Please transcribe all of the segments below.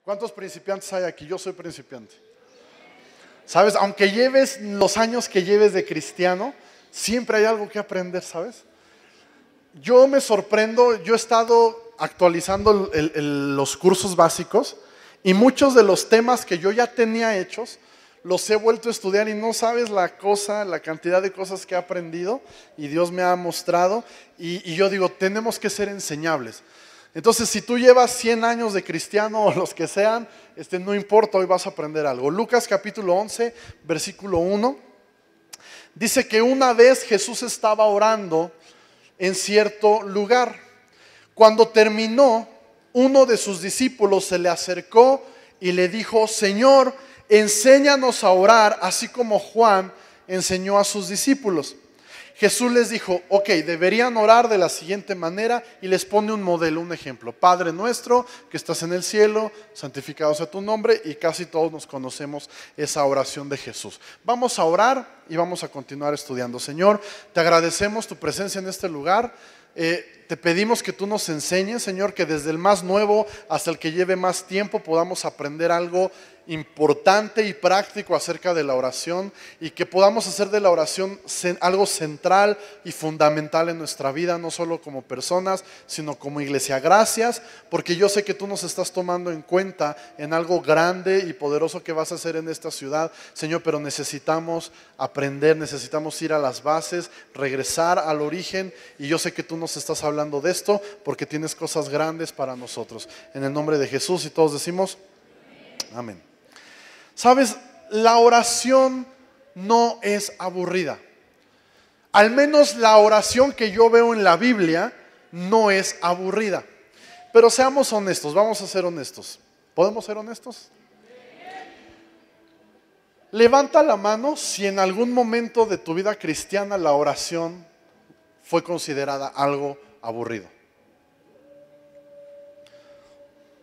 ¿Cuántos principiantes hay aquí? Yo soy principiante. ¿Sabes? Aunque lleves los años que lleves de cristiano, siempre hay algo que aprender, ¿sabes? Yo me sorprendo, yo he estado actualizando los cursos básicos y muchos de los temas que yo ya tenía hechos, los he vuelto a estudiar y no sabes la cantidad de cosas que he aprendido y Dios me ha mostrado y yo digo, tenemos que ser enseñables. Entonces, si tú llevas 100 años de cristiano o los que sean, no importa, hoy vas a aprender algo. Lucas capítulo 11, versículo 1, dice que una vez Jesús estaba orando en cierto lugar. Cuando terminó, uno de sus discípulos se le acercó y le dijo, Señor, enséñanos a orar, así como Juan enseñó a sus discípulos. Jesús les dijo, ok, deberían orar de la siguiente manera y les pone un modelo, un ejemplo. Padre nuestro que estás en el cielo, santificado sea tu nombre, y casi todos nos conocemos esa oración de Jesús. Vamos a orar y vamos a continuar estudiando. Señor, te agradecemos tu presencia en este lugar. Te pedimos que tú nos enseñes, Señor, que desde el más nuevo hasta el que lleve más tiempo podamos aprender algo importante y práctico acerca de la oración y que podamos hacer de la oración algo central y fundamental en nuestra vida, no solo como personas, sino como iglesia. Gracias, porque yo sé que tú nos estás tomando en cuenta en algo grande y poderoso que vas a hacer en esta ciudad, Señor, pero necesitamos aprender, necesitamos ir a las bases, regresar al origen, y yo sé que tú nos estás hablando de esto porque tienes cosas grandes para nosotros. En el nombre de Jesús, y todos decimos amén. Sabes, la oración no es aburrida. Al menos la oración que yo veo en la Biblia no es aburrida. Pero seamos honestos, vamos a ser honestos. ¿Podemos ser honestos? Levanta la mano si en algún momento de tu vida cristiana la oración fue considerada algo aburrido.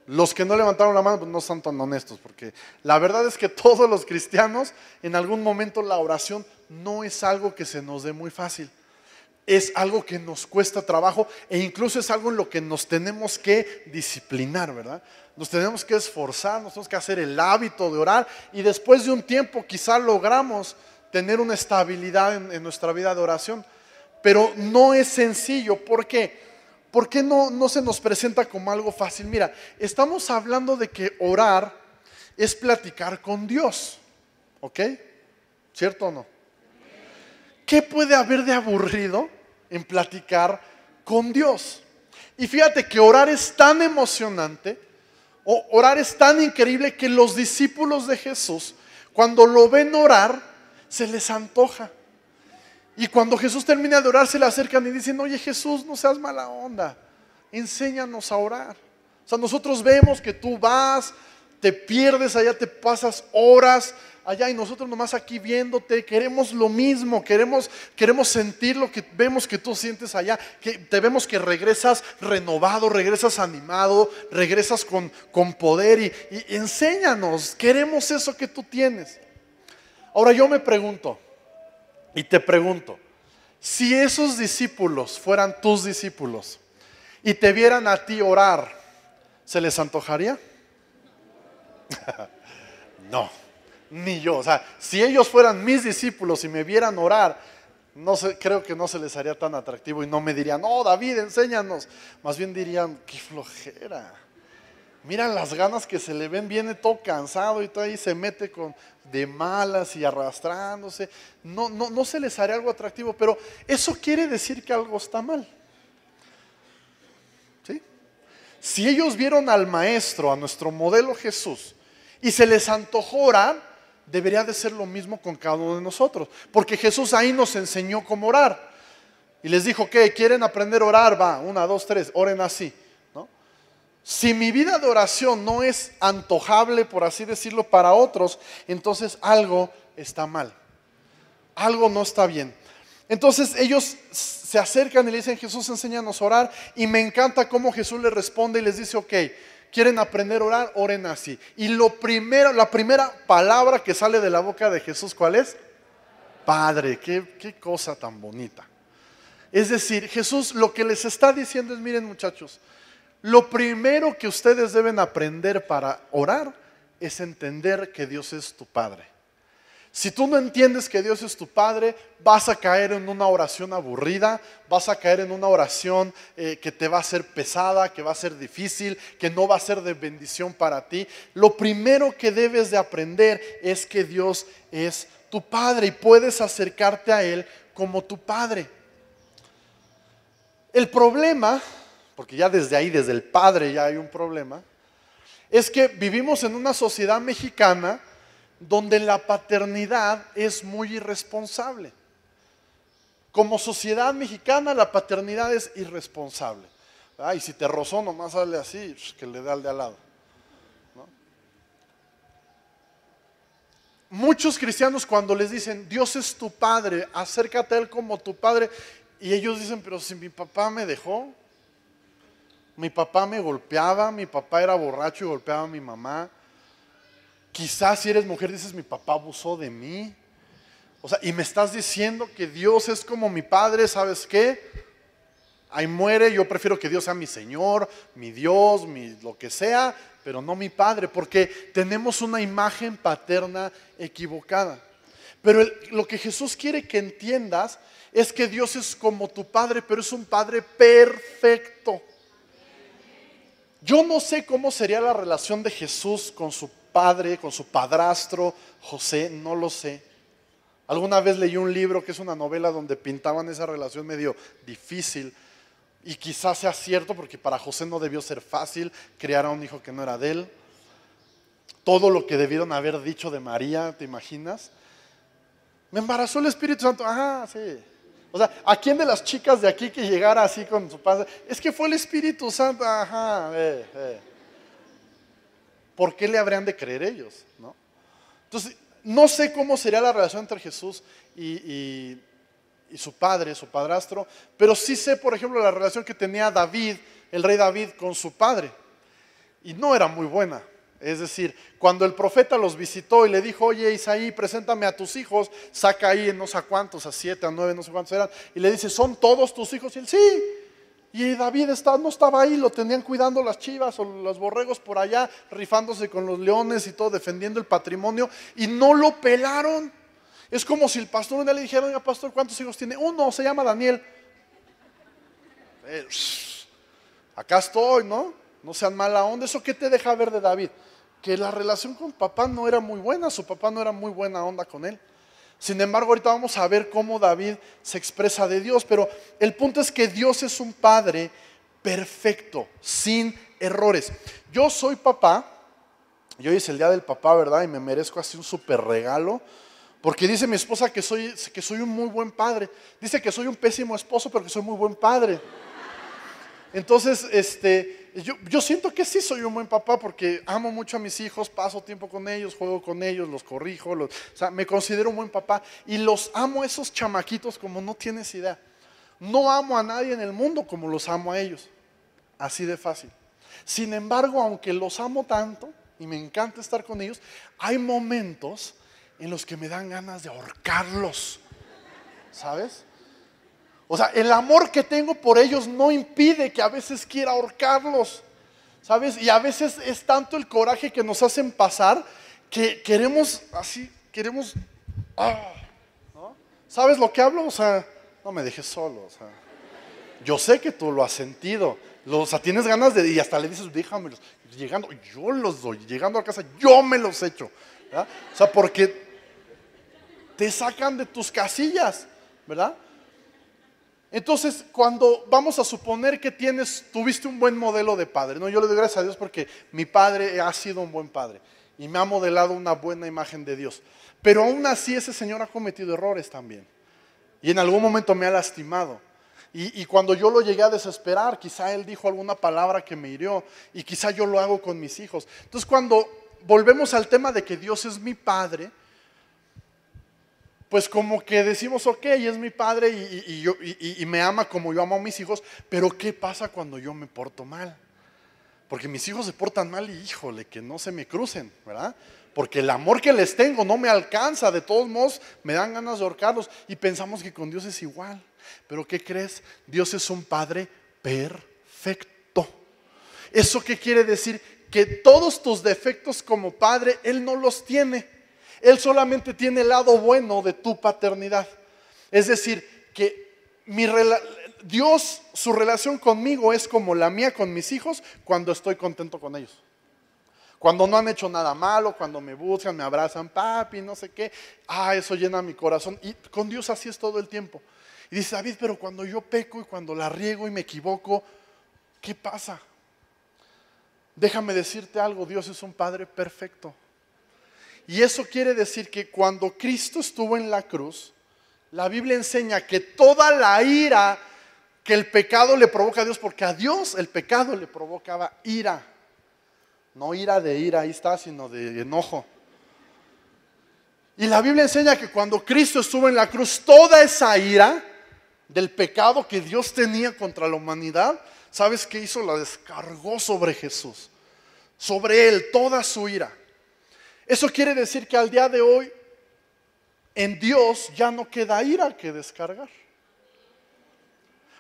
Los que no levantaron la mano pues no son tan honestos, porque la verdad es que todos los cristianos en algún momento la oración no es algo que se nos dé muy fácil. Es algo que nos cuesta trabajo e incluso es algo en lo que nos tenemos que disciplinar, ¿verdad? Nos tenemos que esforzar, nos tenemos que hacer el hábito de orar y después de un tiempo quizá logramos tener una estabilidad en nuestra vida de oración. Pero no es sencillo. ¿Por qué? ¿Por qué no se nos presenta como algo fácil? Mira, estamos hablando de que orar es platicar con Dios, ¿ok? ¿Cierto o no? ¿Qué puede haber de aburrido en platicar con Dios? Y fíjate que orar es tan emocionante, orar es tan increíble que los discípulos de Jesús, cuando lo ven orar, se les antoja. Y cuando Jesús termina de orar, se le acercan y dicen, oye Jesús, no seas mala onda, enséñanos a orar. O sea, nosotros vemos que tú vas, te pierdes allá, te pasas horas allá y nosotros nomás aquí viéndote, queremos lo mismo, queremos sentir lo que vemos que tú sientes allá, que te vemos que regresas renovado, regresas animado, regresas con poder y enséñanos, queremos eso que tú tienes. Ahora yo me pregunto, y te pregunto, si esos discípulos fueran tus discípulos y te vieran a ti orar, ¿se les antojaría? No, ni yo. O sea, si ellos fueran mis discípulos y me vieran orar, no sé, creo que no se les haría tan atractivo y no me dirían, no, David, enséñanos. Más bien dirían, qué flojera. Mira las ganas que se le ven, viene todo cansado y todo ahí se mete de malas y arrastrándose. No se les haría algo atractivo, pero eso quiere decir que algo está mal. ¿Sí? Si ellos vieron al maestro, a nuestro modelo Jesús, y se les antojó orar, debería de ser lo mismo con cada uno de nosotros. Porque Jesús ahí nos enseñó cómo orar. Y les dijo, ¿qué? ¿Quieren aprender a orar? Va, 1, 2, 3, oren así. Si mi vida de oración no es antojable, por así decirlo, para otros, entonces algo está mal. Algo no está bien. Entonces ellos se acercan y le dicen, Jesús, enséñanos a orar. Y me encanta cómo Jesús les responde y les dice, ok, ¿quieren aprender a orar? Oren así. Y la primera palabra que sale de la boca de Jesús, ¿cuál es? Padre, qué cosa tan bonita. Es decir, Jesús lo que les está diciendo es, miren muchachos, Lo primero que ustedes deben aprender para orar es entender que Dios es tu Padre. Si tú no entiendes que Dios es tu Padre, vas a caer en una oración aburrida, vas a caer en una oración que te va a ser pesada, que va a ser difícil, que no va a ser de bendición para ti. Lo primero que debes de aprender es que Dios es tu Padre y puedes acercarte a Él como tu Padre. El problema, porque ya desde ahí, desde el Padre ya hay un problema, es que vivimos en una sociedad mexicana donde la paternidad es muy irresponsable. Como sociedad mexicana la paternidad es irresponsable. Y si te rozó nomás sale así, que le dé al de al lado, ¿no? Muchos cristianos cuando les dicen Dios es tu Padre, acércate a Él como tu Padre, y ellos dicen, pero si mi papá me dejó, mi papá me golpeaba, mi papá era borracho y golpeaba a mi mamá. Quizás si eres mujer dices, mi papá abusó de mí. O sea, y me estás diciendo que Dios es como mi Padre, ¿sabes qué? Ahí muere, yo prefiero que Dios sea mi Señor, mi Dios, lo que sea, pero no mi Padre, porque tenemos una imagen paterna equivocada. Pero lo que Jesús quiere que entiendas es que Dios es como tu Padre, pero es un Padre perfecto. Yo no sé cómo sería la relación de Jesús con su padre, con su padrastro José, no lo sé. Alguna vez leí un libro que es una novela donde pintaban esa relación medio difícil y quizás sea cierto porque para José no debió ser fácil criar a un hijo que no era de él. Todo lo que debieron haber dicho de María, ¿te imaginas? Me embarazó el Espíritu Santo, ajá, sí. O sea, ¿a quién de las chicas de aquí que llegara así con su padre? Es que fue el Espíritu Santo, ajá, ¿Por qué le habrían de creer ellos? ¿No? Entonces, no sé cómo sería la relación entre Jesús y su padre, su padrastro, pero sí sé, por ejemplo, la relación que tenía David, el rey David, con su padre. Y no era muy buena. Es decir, cuando el profeta los visitó y le dijo, oye Isaí, preséntame a tus hijos, saca ahí en no sé cuántos, a 7, a 9, no sé cuántos eran, y le dice, ¿son todos tus hijos? Y él, sí. Y David no estaba ahí, lo tenían cuidando las chivas o los borregos por allá, rifándose con los leones y todo, defendiendo el patrimonio, y no lo pelaron. Es como si el pastor un día le dijera, oiga pastor, ¿cuántos hijos tiene? Uno, se llama Daniel. Acá estoy, ¿no? No sean mala onda. ¿Eso qué te deja ver de David? Que la relación con papá no era muy buena, su papá no era muy buena onda con él. Sin embargo, ahorita vamos a ver cómo David se expresa de Dios, pero el punto es que Dios es un padre perfecto, sin errores. Yo soy papá, y hoy es el día del papá, ¿verdad? Y me merezco así un súper regalo, porque dice mi esposa que soy un muy buen padre. Dice que soy un pésimo esposo, pero que soy muy buen padre. Entonces, yo siento que sí soy un buen papá porque amo mucho a mis hijos, paso tiempo con ellos, juego con ellos, los corrijo, o sea, me considero un buen papá y los amo a esos chamaquitos como no tienes idea. No amo a nadie en el mundo como los amo a ellos, así de fácil. Sin embargo, aunque los amo tanto y me encanta estar con ellos, hay momentos en los que me dan ganas de ahorcarlos, ¿sabes? O sea, el amor que tengo por ellos no impide que a veces quiera ahorcarlos, ¿sabes? Y a veces es tanto el coraje que nos hacen pasar que queremos así, ¿no? ¿Sabes lo que hablo? O sea, no me dejes solo, o sea, yo sé que tú lo has sentido, o sea, tienes ganas y hasta le dices, déjamelos, llegando, yo los doy, llegando a casa, yo me los echo, ¿verdad? O sea, porque te sacan de tus casillas, ¿verdad? Entonces, cuando vamos a suponer que tuviste un buen modelo de padre, ¿no? Yo le doy gracias a Dios porque mi padre ha sido un buen padre y me ha modelado una buena imagen de Dios. Pero aún así ese señor ha cometido errores también y en algún momento me ha lastimado. Y cuando yo lo llegué a desesperar, quizá él dijo alguna palabra que me hirió y quizá yo lo hago con mis hijos. Entonces, cuando volvemos al tema de que Dios es mi padre, pues como que decimos, ok, es mi padre y me ama como yo amo a mis hijos, pero ¿qué pasa cuando yo me porto mal? Porque mis hijos se portan mal y híjole, que no se me crucen, ¿verdad? Porque el amor que les tengo no me alcanza, de todos modos me dan ganas de ahorcarlos y pensamos que con Dios es igual. Pero ¿qué crees? Dios es un padre perfecto. ¿Eso qué quiere decir? Que todos tus defectos como padre, Él no los tiene. Él solamente tiene el lado bueno de tu paternidad. Es decir, que Dios, su relación conmigo es como la mía con mis hijos cuando estoy contento con ellos. Cuando no han hecho nada malo, cuando me buscan, me abrazan, papi, no sé qué. Eso llena mi corazón. Y con Dios así es todo el tiempo. Y dice David, pero cuando yo peco y cuando la riego y me equivoco, ¿qué pasa? Déjame decirte algo, Dios es un Padre perfecto. Y eso quiere decir que cuando Cristo estuvo en la cruz, la Biblia enseña que toda la ira que el pecado le provoca a Dios, porque a Dios el pecado le provocaba ira. No ira de ira, ahí está, sino de enojo. Y la Biblia enseña que cuando Cristo estuvo en la cruz, toda esa ira del pecado que Dios tenía contra la humanidad, ¿sabes qué hizo? La descargó sobre Jesús. Sobre Él, toda su ira. Eso quiere decir que al día de hoy, en Dios ya no queda ira que descargar.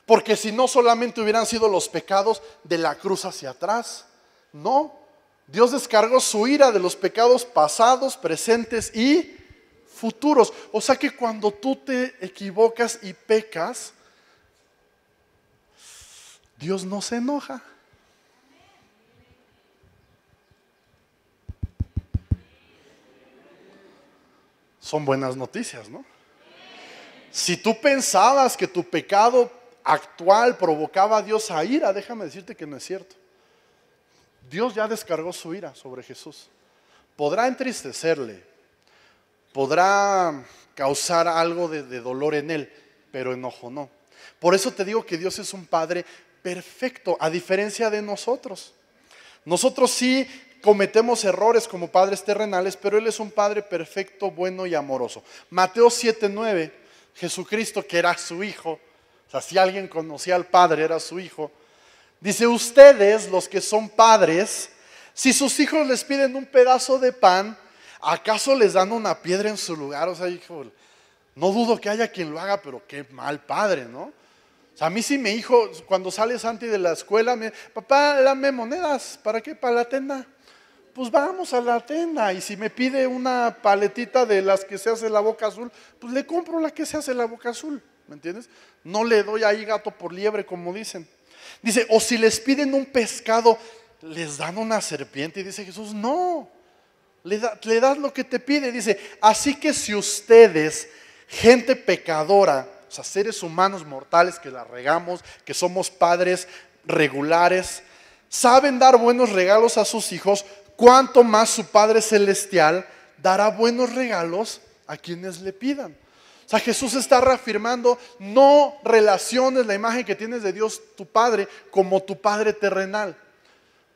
Porque si no solamente hubieran sido los pecados de la cruz hacia atrás, no. Dios descargó su ira de los pecados pasados, presentes y futuros. O sea que cuando tú te equivocas y pecas, Dios no se enoja. Son buenas noticias, ¿no? Si tú pensabas que tu pecado actual provocaba a Dios a ira, déjame decirte que no es cierto. Dios ya descargó su ira sobre Jesús. Podrá entristecerle, podrá causar algo de dolor en él, pero enojo no. Por eso te digo que Dios es un Padre perfecto, a diferencia de nosotros. Nosotros sí cometemos errores como padres terrenales, pero Él es un Padre perfecto, bueno y amoroso. Mateo 7:9, Jesucristo, que era su Hijo, o sea, si alguien conocía al Padre, era su Hijo. Dice, ustedes, los que son padres, si sus hijos les piden un pedazo de pan, ¿acaso les dan una piedra en su lugar? O sea, hijo, no dudo que haya quien lo haga, pero qué mal padre, ¿no? O sea, a mí sí mi hijo, cuando sale Santi de la escuela, papá, dame monedas, ¿para qué? Para la tienda. Pues vamos a la tienda, y si me pide una paletita de las que se hace la boca azul, pues le compro la que se hace la boca azul, ¿me entiendes? No le doy ahí gato por liebre, como dicen. Dice, o si les piden un pescado, les dan una serpiente. Y dice Jesús, no, le das lo que te pide. Dice, así que si ustedes, gente pecadora, o sea, seres humanos mortales que la regamos, que somos padres regulares, saben dar buenos regalos a sus hijos, cuánto más su Padre Celestial dará buenos regalos a quienes le pidan. O sea, Jesús está reafirmando, no relaciones la imagen que tienes de Dios tu Padre como tu Padre terrenal,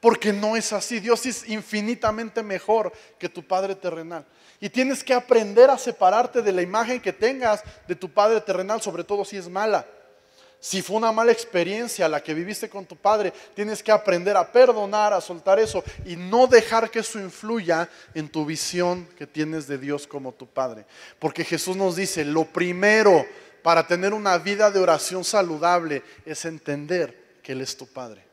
porque no es así. Dios es infinitamente mejor que tu Padre terrenal, y tienes que aprender a separarte de la imagen que tengas de tu Padre terrenal, sobre todo si es mala. Si fue una mala experiencia la que viviste con tu padre, tienes que aprender a perdonar, a soltar eso y no dejar que eso influya en tu visión que tienes de Dios como tu Padre. Porque Jesús nos dice, lo primero para tener una vida de oración saludable es entender que Él es tu Padre.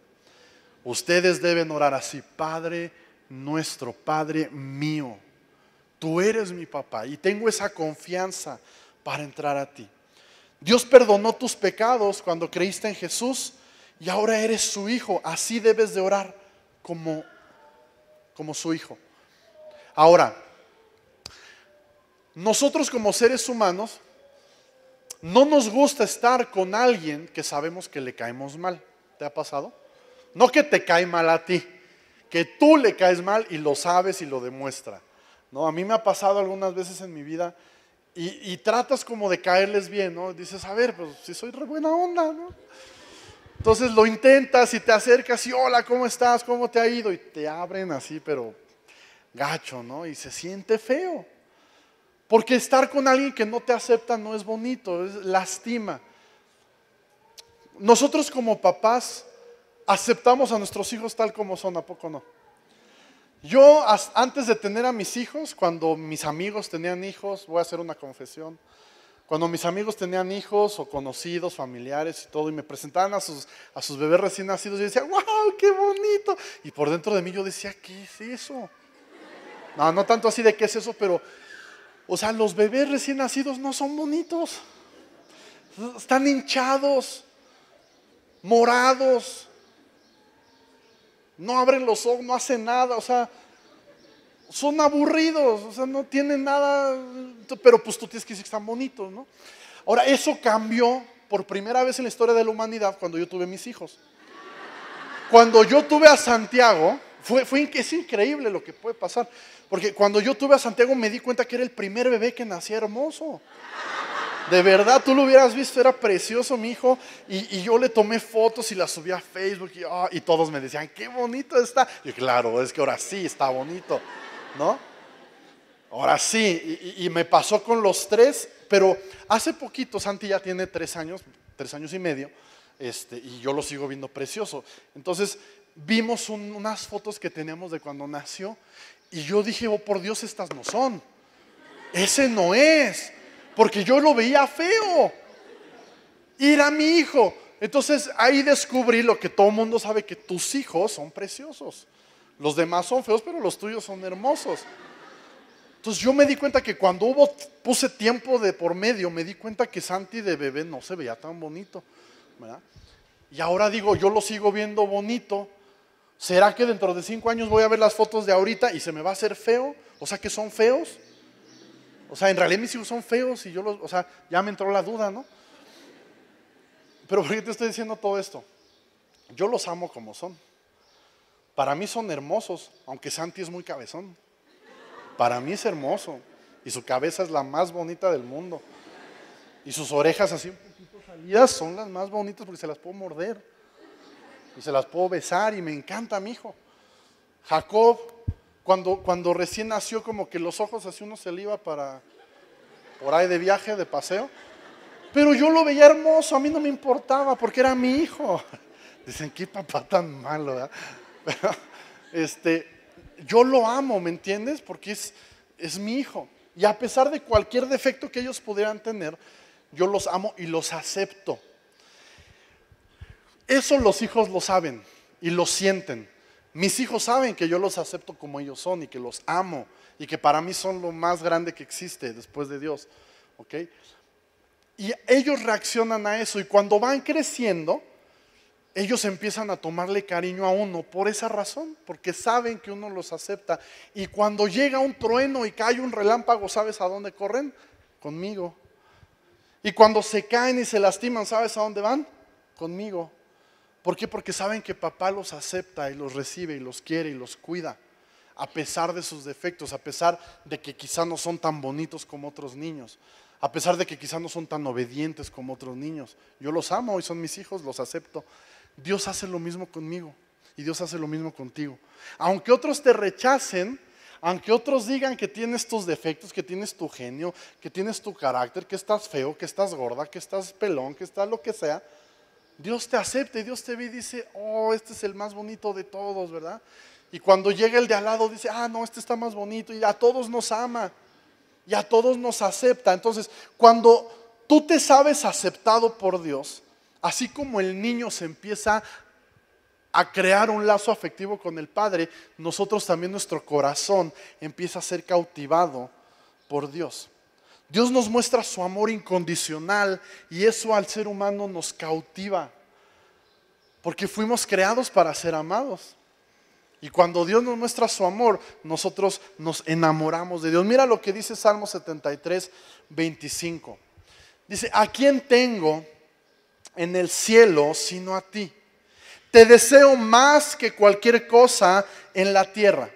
Ustedes deben orar así, Padre nuestro, Padre mío, tú eres mi papá y tengo esa confianza para entrar a ti. Dios perdonó tus pecados cuando creíste en Jesús y ahora eres su hijo. Así debes de orar como su hijo. Ahora, nosotros como seres humanos no nos gusta estar con alguien que sabemos que le caemos mal. ¿Te ha pasado? No que te cae mal a ti, que tú le caes mal y lo sabes y lo demuestra. No, a mí me ha pasado algunas veces en mi vida. Y tratas como de caerles bien, ¿no? Dices, a ver, pues si soy re buena onda, ¿no? Entonces lo intentas y te acercas y hola, ¿cómo estás? ¿Cómo te ha ido? Y te abren así, pero gacho, ¿no? Y se siente feo. Porque estar con alguien que no te acepta no es bonito, es lastima. Nosotros como papás aceptamos a nuestros hijos tal como son, ¿a poco no? Yo antes de tener a mis hijos, cuando mis amigos tenían hijos, voy a hacer una confesión, Cuando mis amigos tenían hijos o conocidos, familiares y todo, y me presentaban a sus bebés recién nacidos, yo decía, wow, qué bonito. Y por dentro de mí yo decía, ¿qué es eso? No, no tanto así de qué es eso, pero, o sea, los bebés recién nacidos no son bonitos. Están hinchados, morados, no abren los ojos, no hacen nada, o sea, son aburridos, o sea, no tienen nada, pero pues tú tienes que decir que están bonitos, ¿no? Ahora, eso cambió por primera vez en la historia de la humanidad cuando yo tuve mis hijos. Cuando yo tuve a Santiago, es increíble lo que puede pasar, porque cuando yo tuve a Santiago me di cuenta que era el primer bebé que nacía hermoso. De verdad, tú lo hubieras visto, era precioso mi hijo, y yo le tomé fotos y las subí a Facebook, y todos me decían, qué bonito está. Y claro, es que ahora sí está bonito, ¿no? Ahora sí, y me pasó con los tres, pero hace poquito, Santi ya tiene 3 años y medio, y yo lo sigo viendo precioso. Entonces, vimos unas fotos que teníamos de cuando nació, y yo dije, oh por Dios, estas no son, ese no es. Porque yo lo veía feo. Y era mi hijo. Entonces ahí descubrí lo que todo el mundo sabe, que tus hijos son preciosos. Los demás son feos, pero los tuyos son hermosos. Entonces yo me di cuenta que cuando puse tiempo de por medio, me di cuenta que Santi de bebé no se veía tan bonito, ¿verdad? Y ahora digo, yo lo sigo viendo bonito. ¿Será que dentro de 5 años voy a ver las fotos de ahorita y se me va a hacer feo? O sea, que son feos. O sea, en realidad mis hijos son feos y o sea, ya me entró la duda, ¿no? Pero ¿por qué te estoy diciendo todo esto? Yo los amo como son. Para mí son hermosos, aunque Santi es muy cabezón. Para mí es hermoso. Y su cabeza es la más bonita del mundo. Y sus orejas así un poquito salidas son las más bonitas porque se las puedo morder. Y se las puedo besar y me encanta mi hijo. Jacob, cuando recién nació, como que los ojos así uno se le iba por ahí de viaje, de paseo. Pero yo lo veía hermoso, a mí no me importaba porque era mi hijo. Dicen, qué papá tan malo, ¿verdad? Pero, yo lo amo, ¿me entiendes? Porque es mi hijo. Y a pesar de cualquier defecto que ellos pudieran tener, yo los amo y los acepto. Eso los hijos lo saben y lo sienten. Mis hijos saben que yo los acepto como ellos son y que los amo y que para mí son lo más grande que existe después de Dios, ¿ok? Y ellos reaccionan a eso, y cuando van creciendo, ellos empiezan a tomarle cariño a uno por esa razón, porque saben que uno los acepta. Y cuando llega un trueno y cae un relámpago, ¿sabes a dónde corren? Conmigo. Y cuando se caen y se lastiman, ¿sabes a dónde van? Conmigo. ¿Por qué? Porque saben que papá los acepta y los recibe y los quiere y los cuida, a pesar de sus defectos, a pesar de que quizá no son tan bonitos como otros niños, a pesar de que quizá no son tan obedientes como otros niños. Yo los amo y son mis hijos, los acepto. Dios hace lo mismo conmigo y Dios hace lo mismo contigo. Aunque otros te rechacen, aunque otros digan que tienes tus defectos, que tienes tu genio, que tienes tu carácter, que estás feo, que estás gorda, que estás pelón, que estás lo que sea, Dios te acepta y Dios te ve y dice, oh, este es el más bonito de todos, ¿verdad? Y cuando llega el de al lado dice, ah, no, este está más bonito, y a todos nos ama y a todos nos acepta. Entonces, cuando tú te sabes aceptado por Dios, así como el niño se empieza a crear un lazo afectivo con el Padre, nosotros también, nuestro corazón empieza a ser cautivado por Dios. Dios nos muestra su amor incondicional y eso al ser humano nos cautiva, porque fuimos creados para ser amados. Y cuando Dios nos muestra su amor, nosotros nos enamoramos de Dios. Mira lo que dice Salmo 73, 25. Dice, ¿a quién tengo en el cielo sino a ti? Te deseo más que cualquier cosa en la tierra.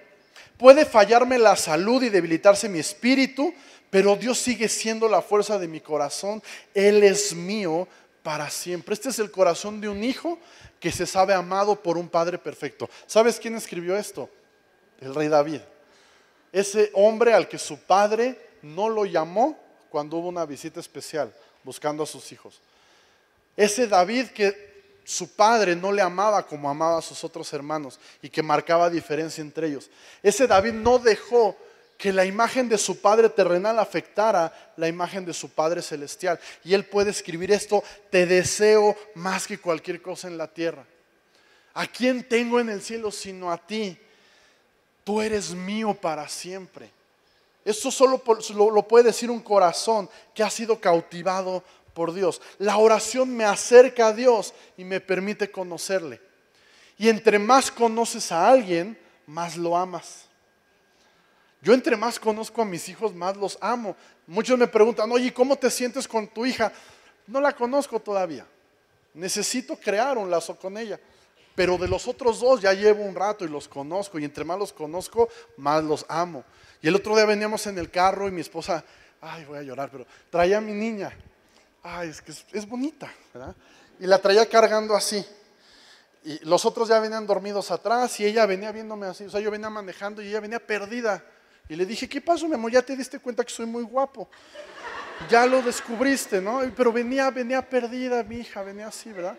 Puede fallarme la salud y debilitarse mi espíritu, pero Dios sigue siendo la fuerza de mi corazón. Él es mío para siempre. Este es el corazón de un hijo que se sabe amado por un padre perfecto. ¿Sabes quién escribió esto? El rey David. Ese hombre al que su padre no lo llamó cuando hubo una visita especial buscando a sus hijos. Ese David que su padre no le amaba como amaba a sus otros hermanos y que marcaba diferencia entre ellos. Ese David no dejó que la imagen de su Padre terrenal afectara la imagen de su Padre celestial. Y él puede escribir esto: te deseo más que cualquier cosa en la tierra. ¿A quién tengo en el cielo sino a ti? Tú eres mío para siempre. Esto solo lo puede decir un corazón que ha sido cautivado por Dios. La oración me acerca a Dios y me permite conocerle. Y entre más conoces a alguien, más lo amas. Yo entre más conozco a mis hijos, más los amo. Muchos me preguntan: oye, ¿cómo te sientes con tu hija? No la conozco todavía. Necesito crear un lazo con ella. Pero de los otros dos ya llevo un rato y los conozco. Y entre más los conozco, más los amo. Y el otro día veníamos en el carro y mi esposa, ay, voy a llorar, pero traía a mi niña. Ay, es que es bonita, ¿verdad? Y la traía cargando así. Y los otros ya venían dormidos atrás y ella venía viéndome así. O sea, yo venía manejando y ella venía perdida. Y le dije: ¿qué pasó, mi amor? Ya te diste cuenta que soy muy guapo. Ya lo descubriste, ¿no? Pero venía perdida mi hija, venía así, ¿verdad?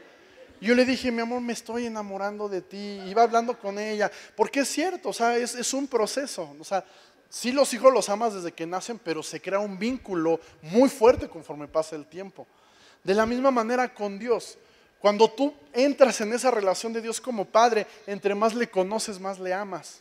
Y yo le dije: mi amor, me estoy enamorando de ti. Iba hablando con ella. Porque es cierto, o sea, es un proceso. O sea, sí, los hijos los amas desde que nacen, pero se crea un vínculo muy fuerte conforme pasa el tiempo. De la misma manera con Dios. Cuando tú entras en esa relación de Dios como Padre, entre más le conoces, más le amas.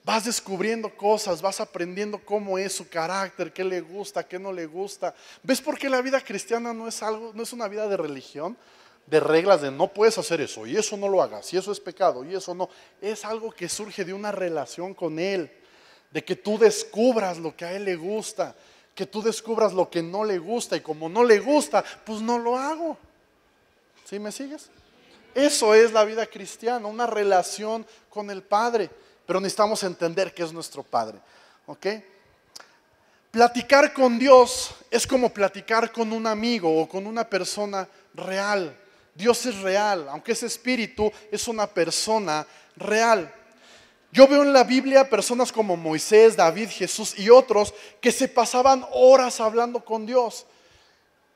Vas descubriendo cosas, vas aprendiendo cómo es su carácter, qué le gusta, qué no le gusta. ¿Ves por qué la vida cristiana no es una vida de religión? De reglas de no puedes hacer eso y eso no lo hagas y eso es pecado y eso no. Es algo que surge de una relación con Él. De que tú descubras lo que a Él le gusta, que tú descubras lo que no le gusta, y como no le gusta, pues no lo hago. ¿Sí me sigues? Eso es la vida cristiana, una relación con el Padre, pero necesitamos entender que es nuestro Padre, ¿ok? Platicar con Dios es como platicar con un amigo o con una persona real. Dios es real, aunque es espíritu, es una persona real. Yo veo en la Biblia personas como Moisés, David, Jesús y otros que se pasaban horas hablando con Dios.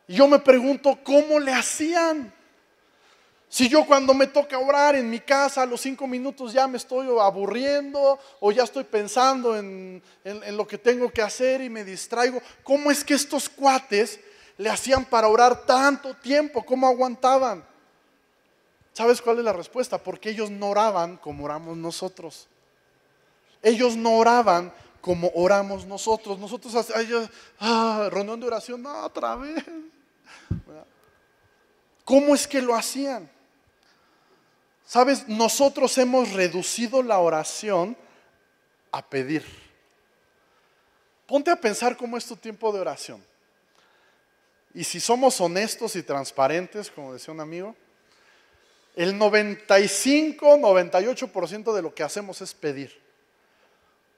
Y yo me pregunto, ¿cómo le hacían? Si yo cuando me toca orar en mi casa, a los 5 minutos ya me estoy aburriendo o ya estoy pensando en lo que tengo que hacer y me distraigo. ¿Cómo es que estos cuates le hacían para orar tanto tiempo? ¿Cómo aguantaban? ¿Sabes cuál es la respuesta? Porque ellos no oraban como oramos nosotros. Ellos no oraban como oramos nosotros. Nosotros, reunión de oración, no, otra vez. ¿Cómo es que lo hacían? ¿Sabes? Nosotros hemos reducido la oración a pedir. Ponte a pensar cómo es tu tiempo de oración. Y si somos honestos y transparentes, como decía un amigo, el 95-98% de lo que hacemos es pedir.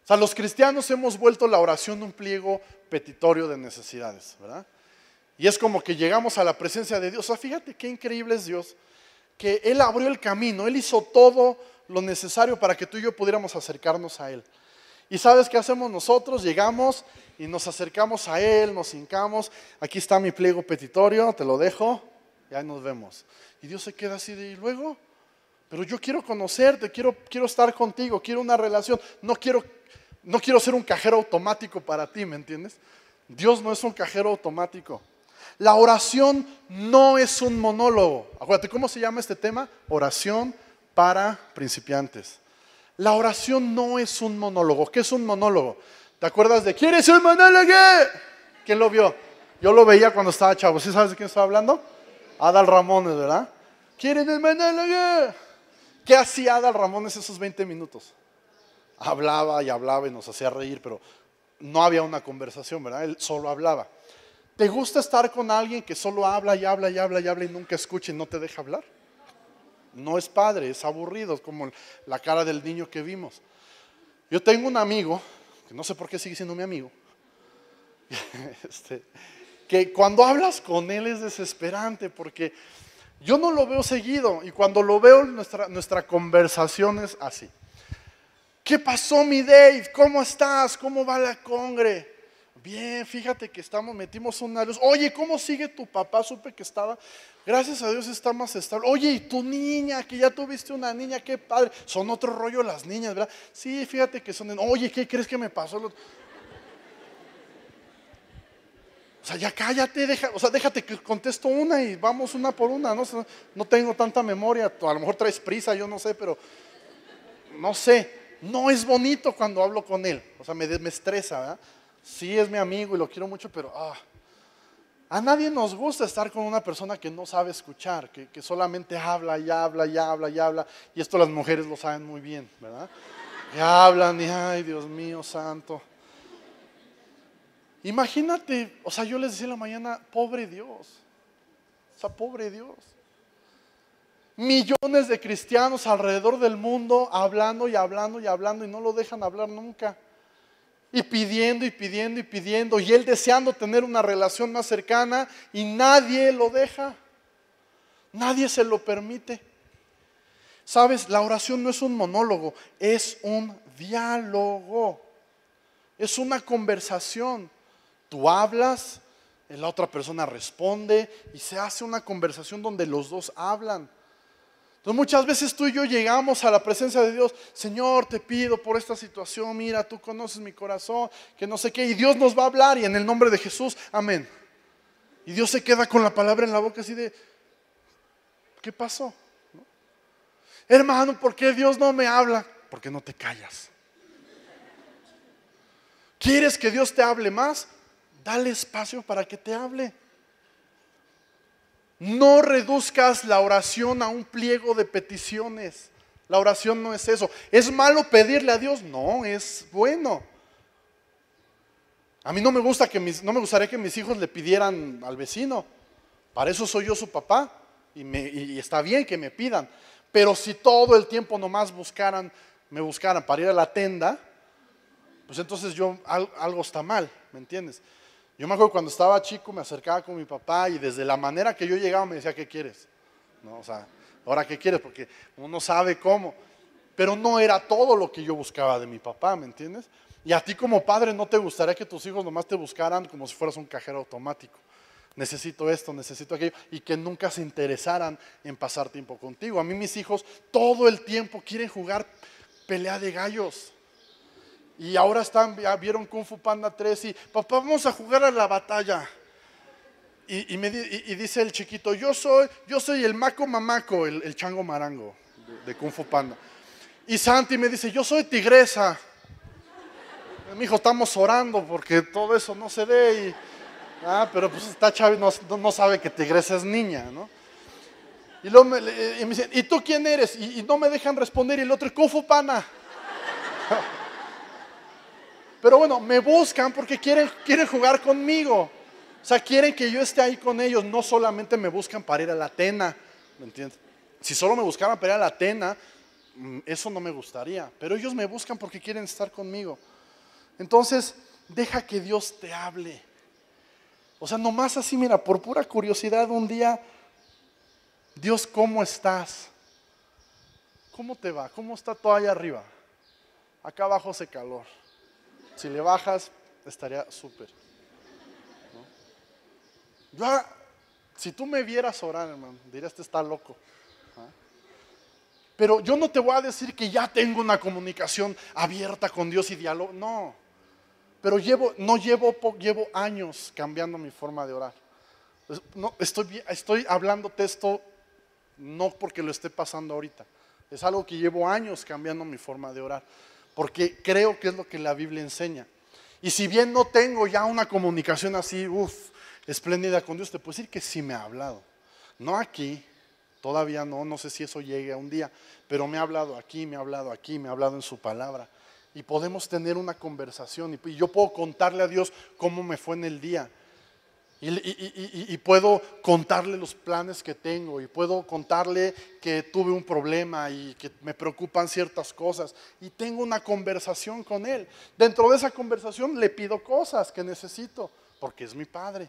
O sea, los cristianos hemos vuelto la oración un pliego petitorio de necesidades, ¿verdad? Y es como que llegamos a la presencia de Dios. O sea, fíjate qué increíble es Dios, que Él abrió el camino, Él hizo todo lo necesario para que tú y yo pudiéramos acercarnos a Él. ¿Y sabes qué hacemos nosotros? Llegamos y nos acercamos a Él, nos hincamos. Aquí está mi pliego petitorio, te lo dejo, y ahí nos vemos. Y Dios se queda así de, ¿y luego? Pero yo quiero conocerte, quiero estar contigo, quiero una relación, no quiero ser un cajero automático para ti, ¿me entiendes? Dios no es un cajero automático. La oración no es un monólogo. Acuérdate, ¿cómo se llama este tema? Oración para principiantes. La oración no es un monólogo. ¿Qué es un monólogo? ¿Te acuerdas de ¿quieres un monólogo? ¿Quién lo vio? Yo lo veía cuando estaba chavo. ¿Sí sabes de quién estaba hablando? Adal Ramones, ¿verdad? ¿Quieren el monólogo? ¿Qué hacía Adal Ramones esos 20 minutos? Hablaba y nos hacía reír, pero no había una conversación, ¿verdad? Él solo hablaba. ¿Te gusta estar con alguien que solo habla y habla y habla y habla y nunca escucha y no te deja hablar? No es padre, es aburrido, es como la cara del niño que vimos. Yo tengo un amigo, que no sé por qué sigue siendo mi amigo, que cuando hablas con él es desesperante porque yo no lo veo seguido y cuando lo veo nuestra conversación es así. ¿Qué pasó, mi Dave? ¿Cómo estás? ¿Cómo va la congre? Bien, fíjate que metimos una luz. Oye, ¿cómo sigue tu papá? Supe que estaba, gracias a Dios está más estable. Oye, y tu niña, que ya tuviste una niña, qué padre. Son otro rollo las niñas, ¿verdad? Sí, fíjate que son, oye, ¿qué crees que me pasó? O sea, ya cállate, déjate que contesto una y vamos una por una, ¿no? No tengo tanta memoria, a lo mejor traes prisa, yo no sé, pero no sé, no es bonito cuando hablo con él, o sea, me estresa, ¿verdad? Sí es mi amigo y lo quiero mucho, pero a nadie nos gusta estar con una persona que no sabe escuchar, que solamente habla y habla y habla y habla, y esto las mujeres lo saben muy bien, ¿verdad? Y hablan y, ay, Dios mío santo. Imagínate, o sea, yo les decía en la mañana, pobre Dios, o sea, pobre Dios. Millones de cristianos alrededor del mundo hablando y hablando y hablando y no lo dejan hablar nunca. Y pidiendo y pidiendo y pidiendo y él deseando tener una relación más cercana y nadie lo deja. Nadie se lo permite. Sabes, la oración no es un monólogo, es un diálogo. Es una conversación. Tú hablas, la otra persona responde y se hace una conversación donde los dos hablan. Entonces muchas veces tú y yo llegamos a la presencia de Dios, Señor, te pido por esta situación, mira, tú conoces mi corazón, que no sé qué, y Dios nos va a hablar y en el nombre de Jesús, amén. Y Dios se queda con la palabra en la boca así de, ¿qué pasó? ¿No? Hermano, ¿por qué Dios no me habla? Porque no te callas. ¿Quieres que Dios te hable más? Dale espacio para que te hable. No reduzcas la oración a un pliego de peticiones. La oración no es eso. ¿Es malo pedirle a Dios? No, es bueno. A mí no me gustaría que mis hijos le pidieran al vecino. Para eso soy yo su papá. Y está bien que me pidan. Pero si todo el tiempo nomás me buscaran para ir a la tienda, pues entonces algo está mal, ¿me entiendes? Yo me acuerdo cuando estaba chico me acercaba con mi papá y desde la manera que yo llegaba me decía, ¿qué quieres? ¿No? O sea, ¿ahora qué quieres? Porque uno sabe cómo. Pero no era todo lo que yo buscaba de mi papá, ¿me entiendes? Y a ti como padre no te gustaría que tus hijos nomás te buscaran como si fueras un cajero automático. Necesito esto, necesito aquello. Y que nunca se interesaran en pasar tiempo contigo. A mí mis hijos todo el tiempo quieren jugar pelea de gallos. Y ahora vieron Kung Fu Panda 3 y papá, vamos a jugar a la batalla. Y dice el chiquito, yo soy el Maco Mamaco, el chango marango de Kung Fu Panda. Y Santi me dice, yo soy tigresa. Mi hijo, estamos orando porque todo eso no se dé. Pero pues está Chavi, no sabe que tigresa es niña, ¿no? Y luego me dice, ¿y tú quién eres? Y no me dejan responder y el otro, Kung Fu Panda. Pero bueno, me buscan porque quieren jugar conmigo. O sea, quieren que yo esté ahí con ellos. No solamente me buscan para ir a la cena, ¿me entiendes? Si solo me buscaran para ir a la cena, eso no me gustaría. Pero ellos me buscan porque quieren estar conmigo. Entonces, deja que Dios te hable. O sea, nomás así, mira, por pura curiosidad, un día, Dios, ¿cómo estás? ¿Cómo te va? ¿Cómo está todo allá arriba? Acá abajo hace calor. Si le bajas, estaría súper. ¿No? Si tú me vieras orar, hermano, dirías, este está loco. Pero yo no te voy a decir que ya tengo una comunicación abierta con Dios y diálogo. No. Pero llevo años cambiando mi forma de orar. No, estoy hablándote esto no porque lo esté pasando ahorita. Es algo que llevo años cambiando mi forma de orar. Porque creo que es lo que la Biblia enseña. Y si bien no tengo ya una comunicación así, espléndida con Dios, te puedo decir que sí me ha hablado. No aquí, todavía no sé si eso llegue a un día, pero me ha hablado aquí, me ha hablado aquí, me ha hablado en su palabra. Y podemos tener una conversación y yo puedo contarle a Dios cómo me fue en el día. Y puedo contarle los planes que tengo y puedo contarle que tuve un problema y que me preocupan ciertas cosas y tengo una conversación con él. Dentro de esa conversación le pido cosas que necesito porque es mi padre.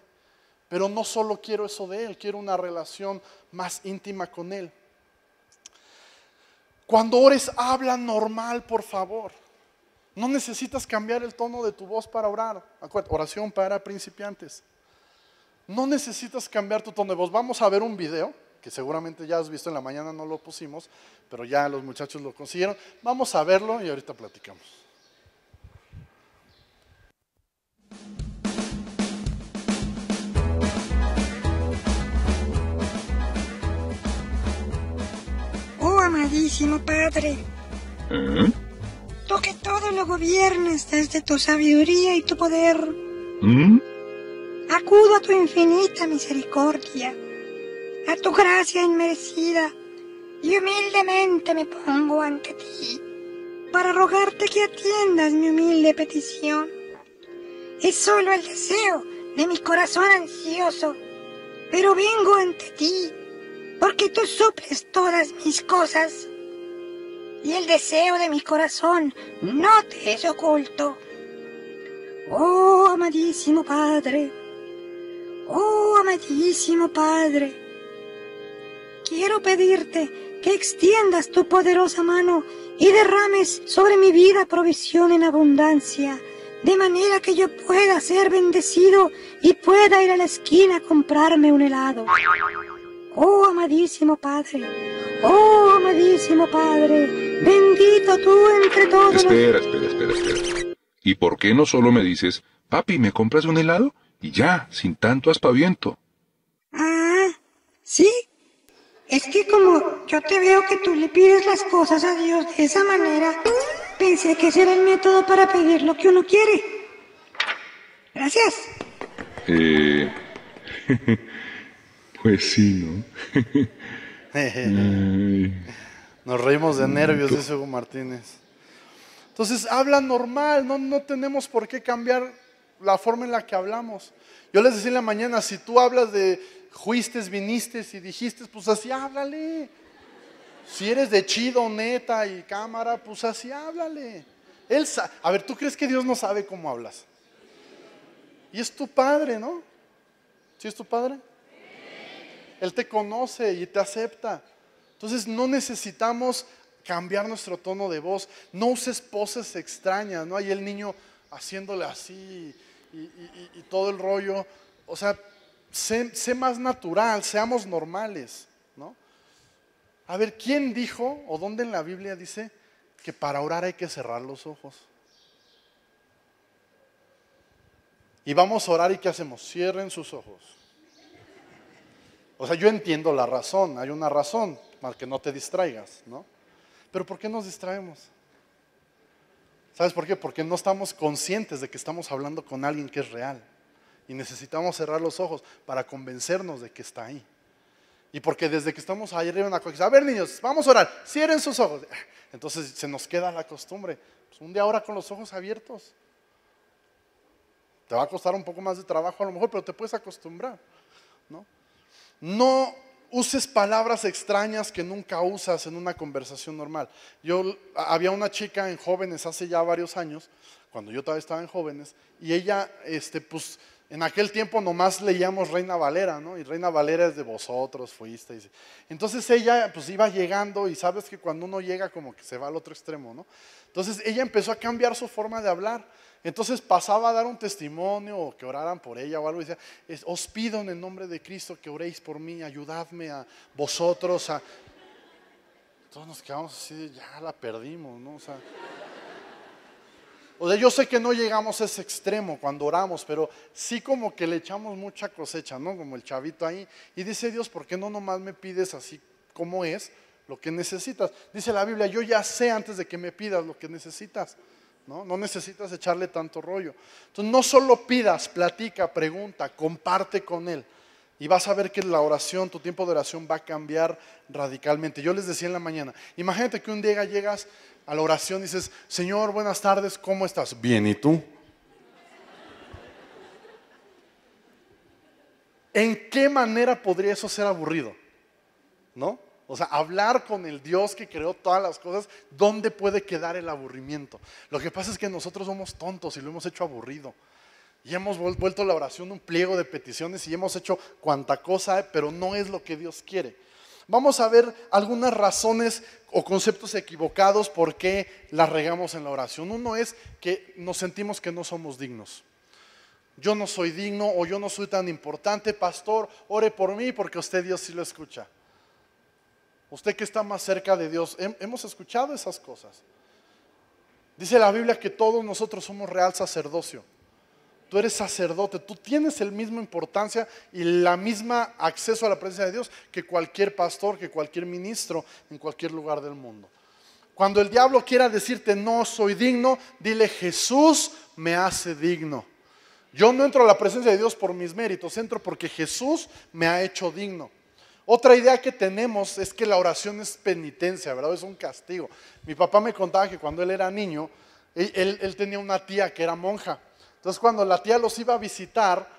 Pero no solo quiero eso de él, quiero una relación más íntima con él. Cuando ores, habla normal, por favor. No necesitas cambiar el tono de tu voz para orar. Acuérdate, oración para principiantes. No necesitas cambiar tu tono de voz. Vamos a ver un video que seguramente ya has visto, en la mañana no lo pusimos, pero ya los muchachos lo consiguieron. Vamos a verlo y ahorita platicamos. Oh, amadísimo Padre, tú que todo lo gobiernas desde tu sabiduría y tu poder, acudo a tu infinita misericordia, a tu gracia inmerecida, y humildemente me pongo ante ti para rogarte que atiendas mi humilde petición. Es solo el deseo de mi corazón ansioso, pero vengo ante ti porque tú suples todas mis cosas, y el deseo de mi corazón no te es oculto. Oh, amadísimo Padre, oh, amadísimo Padre, quiero pedirte que extiendas tu poderosa mano y derrames sobre mi vida provisión en abundancia, de manera que yo pueda ser bendecido y pueda ir a la esquina a comprarme un helado. Oh, amadísimo Padre, oh, amadísimo Padre, bendito tú entre todos. Espera. ¿Y por qué no solo me dices, papi, ¿me compras un helado? Y ya, sin tanto aspaviento. Ah, sí. Es que como yo te veo que tú le pides las cosas a Dios de esa manera, pensé que ese era el método para pedir lo que uno quiere. Gracias. Pues sí, ¿no? Nos reímos de nervios, dice Hugo Martínez. Entonces, habla normal, no tenemos por qué cambiar la forma en la que hablamos. Yo les decía en la mañana, si tú hablas de fuiste, viniste y dijiste, pues así háblale. Si eres de chido, neta y cámara, pues así háblale. A ver, ¿tú crees que Dios no sabe cómo hablas? Y es tu padre, ¿no? ¿Sí es tu padre? Él te conoce y te acepta. Entonces no necesitamos cambiar nuestro tono de voz. No uses poses extrañas, ¿no? Hay el niño haciéndole así y todo el rollo. O sea, sé más natural, seamos normales, ¿no? A ver, ¿quién dijo o dónde en la Biblia dice que para orar hay que cerrar los ojos? Y vamos a orar y ¿qué hacemos? Cierren sus ojos. O sea, yo entiendo la razón, hay una razón para que no te distraigas, ¿no? Pero ¿por qué nos distraemos? ¿Sabes por qué? Porque no estamos conscientes de que estamos hablando con alguien que es real. Y necesitamos cerrar los ojos para convencernos de que está ahí. Y porque desde que estamos ahí arriba en la cosa, a ver niños, vamos a orar, cierren sus ojos. Entonces se nos queda la costumbre. Pues un día ora con los ojos abiertos. Te va a costar un poco más de trabajo a lo mejor, pero te puedes acostumbrar, ¿no? No uses palabras extrañas que nunca usas en una conversación normal. Había una chica en Jóvenes hace ya varios años, cuando yo todavía estaba en Jóvenes, y ella, pues en aquel tiempo nomás leíamos Reina Valera, ¿no? Y Reina Valera es de vosotros, fuisteis. Entonces ella pues iba llegando y sabes que cuando uno llega como que se va al otro extremo, ¿no? Entonces ella empezó a cambiar su forma de hablar. Entonces pasaba a dar un testimonio o que oraran por ella o algo y decía, os pido en el nombre de Cristo que oréis por mí, ayudadme a vosotros a... Todos nos quedamos así, ya la perdimos, ¿no? O sea, yo sé que no llegamos a ese extremo cuando oramos, pero sí como que le echamos mucha cosecha, ¿no? Como el chavito ahí. Y dice Dios, ¿por qué no nomás me pides así como es lo que necesitas? Dice la Biblia, yo ya sé antes de que me pidas lo que necesitas. No necesitas echarle tanto rollo. Entonces no solo pidas, platica, pregunta, comparte con Él. Y vas a ver que la oración, tu tiempo de oración va a cambiar radicalmente. Yo les decía en la mañana, imagínate que un día llegas a la oración y dices, Señor, buenas tardes, ¿cómo estás? Bien, ¿y tú? ¿En qué manera podría eso ser aburrido? ¿No? O sea, hablar con el Dios que creó todas las cosas, ¿dónde puede quedar el aburrimiento? Lo que pasa es que nosotros somos tontos y lo hemos hecho aburrido. Y hemos vuelto la oración un pliego de peticiones y hemos hecho cuanta cosa, pero no es lo que Dios quiere. Vamos a ver algunas razones o conceptos equivocados por qué la regamos en la oración. Uno es que nos sentimos que no somos dignos. Yo no soy digno o yo no soy tan importante, pastor, ore por mí porque usted Dios sí lo escucha. Usted que está más cerca de Dios, hemos escuchado esas cosas. Dice la Biblia que todos nosotros somos real sacerdocio. Tú eres sacerdote, tú tienes la misma importancia y la misma acceso a la presencia de Dios que cualquier pastor, que cualquier ministro en cualquier lugar del mundo. Cuando el diablo quiera decirte no soy digno, dile Jesús me hace digno. Yo no entro a la presencia de Dios por mis méritos, entro porque Jesús me ha hecho digno. Otra idea que tenemos es que la oración es penitencia, ¿verdad? Es un castigo. Mi papá me contaba que cuando él era niño, él tenía una tía que era monja. Entonces cuando la tía los iba a visitar,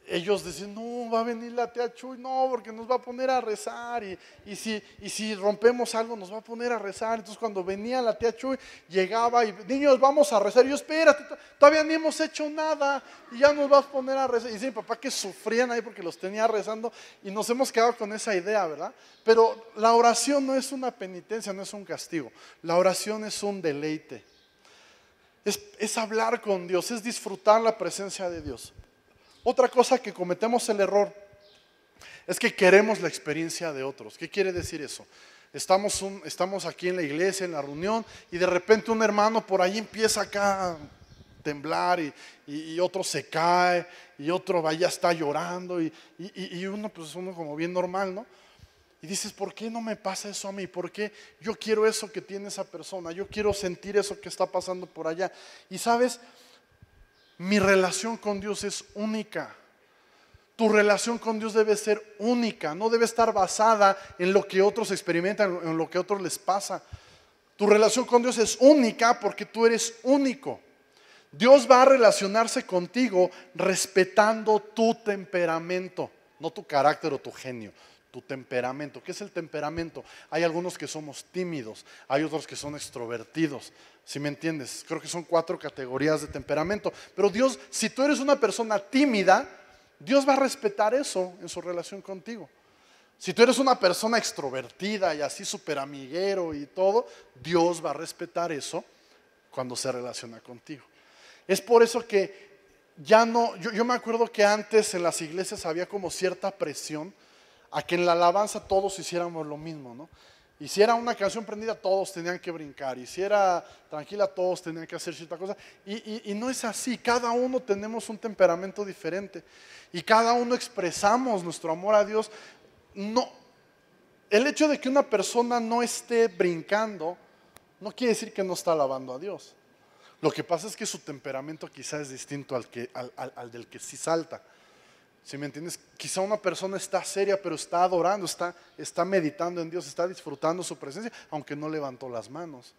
ellos decían, no, va a venir la tía Chuy, no, porque nos va a poner a rezar y si rompemos algo nos va a poner a rezar. Entonces cuando venía la tía Chuy, llegaba y niños, vamos a rezar. Y yo, espérate, todavía ni hemos hecho nada y ya nos vas a poner a rezar. Y dice mi papá que sufrían ahí porque los tenía rezando y nos hemos quedado con esa idea, ¿verdad? Pero la oración no es una penitencia, no es un castigo. La oración es un deleite. Es hablar con Dios, es disfrutar la presencia de Dios. Otra cosa que cometemos el error es que queremos la experiencia de otros. ¿Qué quiere decir eso? Estamos aquí en la iglesia, en la reunión, y de repente un hermano por ahí empieza acá a temblar y otro se cae y otro ya está llorando y uno como bien normal, ¿no? Y dices, ¿por qué no me pasa eso a mí? ¿Por qué yo quiero eso que tiene esa persona? Yo quiero sentir eso que está pasando por allá. Y sabes, mi relación con Dios es única. Tu relación con Dios debe ser única, no debe estar basada en lo que otros experimentan, en lo que a otros les pasa. Tu relación con Dios es única porque tú eres único. Dios va a relacionarse contigo respetando tu temperamento, no tu carácter o tu genio. Tu temperamento. ¿Qué es el temperamento? Hay algunos que somos tímidos, hay otros que son extrovertidos. ¿Sí me entiendes? Creo que son 4 categorías de temperamento. Pero Dios, si tú eres una persona tímida, Dios va a respetar eso en su relación contigo. Si tú eres una persona extrovertida y así súper amiguero y todo, Dios va a respetar eso cuando se relaciona contigo. Es por eso que ya no, yo me acuerdo que antes en las iglesias había como cierta presión a que en la alabanza todos hiciéramos lo mismo, ¿no? Y si era una canción prendida, todos tenían que brincar. Y si era tranquila, todos tenían que hacer cierta cosa. Y no es así. Cada uno tenemos un temperamento diferente. Y cada uno expresamos nuestro amor a Dios. No, el hecho de que una persona no esté brincando, no quiere decir que no está alabando a Dios. Lo que pasa es que su temperamento quizá es distinto al del que sí salta. ¿Sí me entiendes? Quizá una persona está seria, pero está adorando, está meditando en Dios, está disfrutando su presencia, aunque no levantó las manos.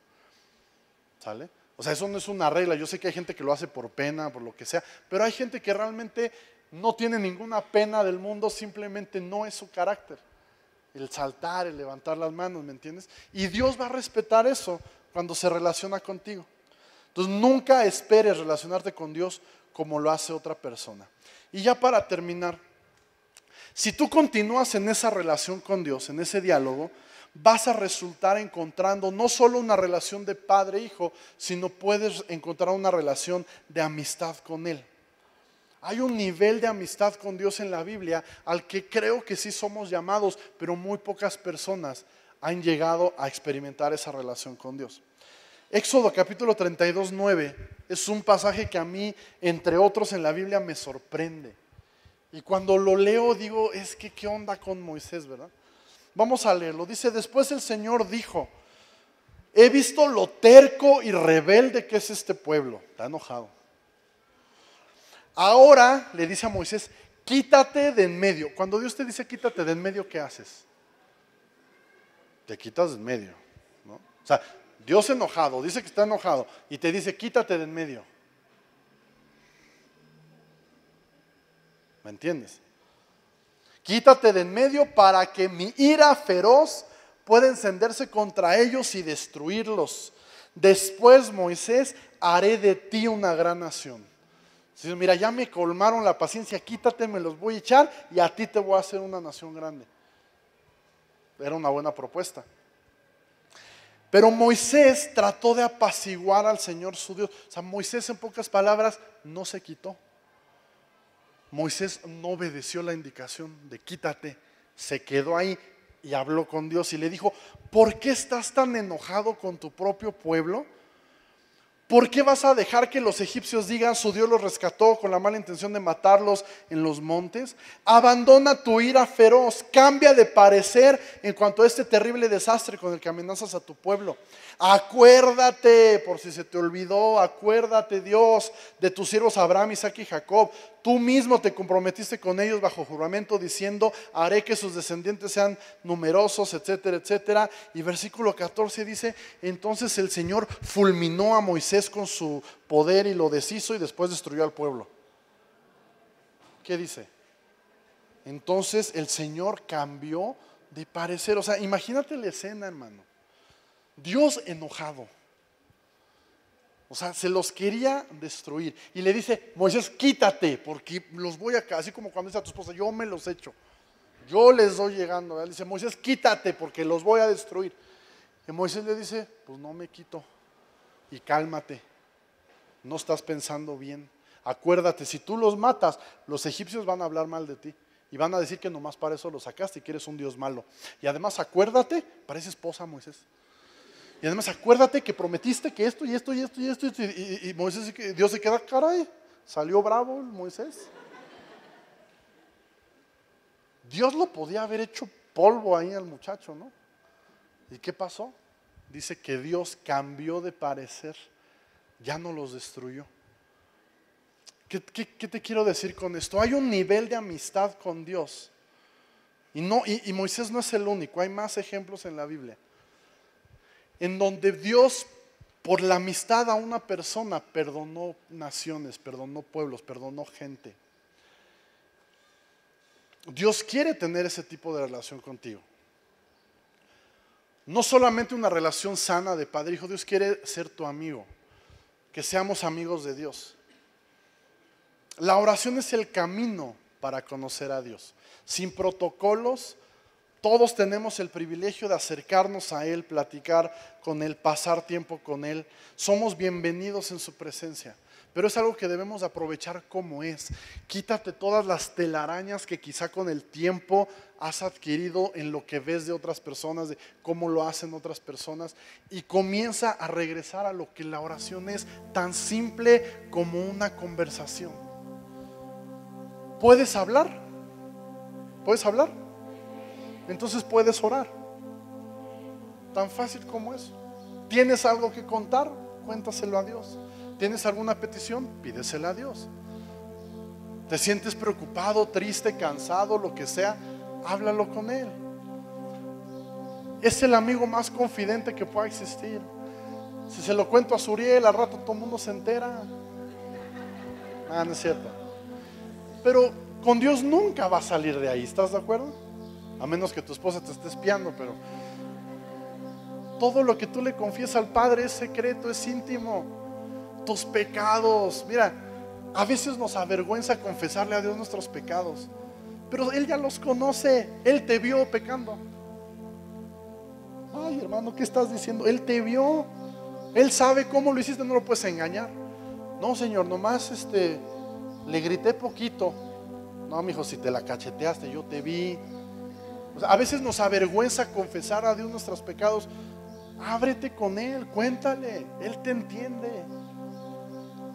¿Sale? O sea, eso no es una regla. Yo sé que hay gente que lo hace por pena, por lo que sea, pero hay gente que realmente no tiene ninguna pena del mundo, simplemente no es su carácter. El saltar, el levantar las manos, ¿me entiendes? Y Dios va a respetar eso cuando se relaciona contigo. Entonces, nunca esperes relacionarte con Dios como lo hace otra persona. Y ya para terminar, si tú continúas en esa relación con Dios, en ese diálogo, vas a resultar encontrando no solo una relación de padre-hijo, sino puedes encontrar una relación de amistad con Él. Hay un nivel de amistad con Dios en la Biblia al que creo que sí somos llamados, pero muy pocas personas han llegado a experimentar esa relación con Dios. Éxodo capítulo 32, 9 es un pasaje que a mí, entre otros en la Biblia, me sorprende. Y cuando lo leo digo, es que qué onda con Moisés, ¿verdad? Vamos a leerlo. Dice, después el Señor dijo, he visto lo terco y rebelde que es este pueblo. Está enojado. Ahora le dice a Moisés, quítate de en medio. Cuando Dios te dice quítate de en medio, ¿qué haces? Te quitas de en medio, ¿no? O sea, Dios enojado, dice que está enojado y te dice quítate de en medio. ¿Me entiendes? Quítate de en medio para que mi ira feroz pueda encenderse contra ellos y destruirlos. Después, Moisés, haré de ti una gran nación. Dice, mira, ya me colmaron la paciencia, quítate, me los voy a echar y a ti te voy a hacer una nación grande. era una buena propuesta. Pero Moisés trató de apaciguar al Señor su Dios. O sea, Moisés, en pocas palabras, no se quitó. Moisés no obedeció la indicación de quítate. Se quedó ahí y habló con Dios y le dijo: ¿por qué estás tan enojado con tu propio pueblo? ¿Por qué vas a dejar que los egipcios digan su Dios los rescató con la mala intención de matarlos en los montes? Abandona tu ira feroz, cambia de parecer en cuanto a este terrible desastre con el que amenazas a tu pueblo. Acuérdate, por si se te olvidó, acuérdate, Dios, de tus siervos Abraham, Isaac y Jacob. Tú mismo te comprometiste con ellos bajo juramento diciendo: haré que sus descendientes sean numerosos, etcétera, etcétera. Y versículo 14 dice: entonces el Señor fulminó a Moisés con su poder y lo deshizo y después destruyó al pueblo. ¿Qué dice? Entonces el Señor cambió de parecer. O sea, imagínate la escena, hermano. Dios enojado. O sea, se los quería destruir. Y le dice: Moisés, quítate, porque los voy a... Así como cuando dice a tu esposa: yo me los echo, yo les doy llegando. ¿Verdad? Le dice: Moisés, quítate, porque los voy a destruir. Y Moisés le dice: pues no me quito. Y cálmate, no estás pensando bien. Acuérdate, si tú los matas, los egipcios van a hablar mal de ti. Y van a decir que nomás para eso los sacaste y que eres un Dios malo. Y además acuérdate, parece esposa Moisés. Y además acuérdate que prometiste que esto y esto y esto y esto. Y Moisés, Dios se queda: caray, salió bravo el Moisés. Dios lo podía haber hecho polvo ahí al muchacho, ¿no? ¿Y qué pasó? Dice que Dios cambió de parecer, ya no los destruyó. ¿Qué te quiero decir con esto? Hay un nivel de amistad con Dios. Y Moisés no es el único, hay más ejemplos en la Biblia. En donde Dios, por la amistad a una persona, perdonó naciones, perdonó pueblos, perdonó gente. Dios quiere tener ese tipo de relación contigo. No solamente una relación sana de padre-hijo, Dios quiere ser tu amigo, que seamos amigos de Dios. La oración es el camino para conocer a Dios. Sin protocolos, todos tenemos el privilegio de acercarnos a Él, platicar con Él, pasar tiempo con Él. Somos bienvenidos en su presencia, pero es algo que debemos aprovechar como es. Quítate todas las telarañas que quizá con el tiempo has adquirido en lo que ves de otras personas, de cómo lo hacen otras personas, y comienza a regresar a lo que la oración es, tan simple como una conversación. ¿Puedes hablar? ¿Puedes hablar? Entonces puedes orar. Tan fácil como eso. ¿Tienes algo que contar? Cuéntaselo a Dios. ¿Tienes alguna petición? Pídesela a Dios. ¿Te sientes preocupado, triste, cansado, lo que sea? Háblalo con Él. Es el amigo más confidente que pueda existir. Si se lo cuento a Suriel, al rato todo el mundo se entera. No es cierto. Pero con Dios nunca va a salir de ahí, ¿estás de acuerdo? A menos que tu esposa te esté espiando, pero todo lo que tú le confiesas al Padre es secreto, es íntimo. Tus pecados, mira, a veces nos avergüenza confesarle a Dios nuestros pecados, pero Él ya los conoce. Él te vio pecando. Ay, hermano, ¿qué estás diciendo? Él te vio. Él sabe cómo lo hiciste, no lo puedes engañar. No, Señor, nomás le grité poquito. No, mijo, si te la cacheteaste, yo te vi. O sea, a veces nos avergüenza confesar a Dios nuestros pecados. Ábrete con Él, cuéntale, Él te entiende.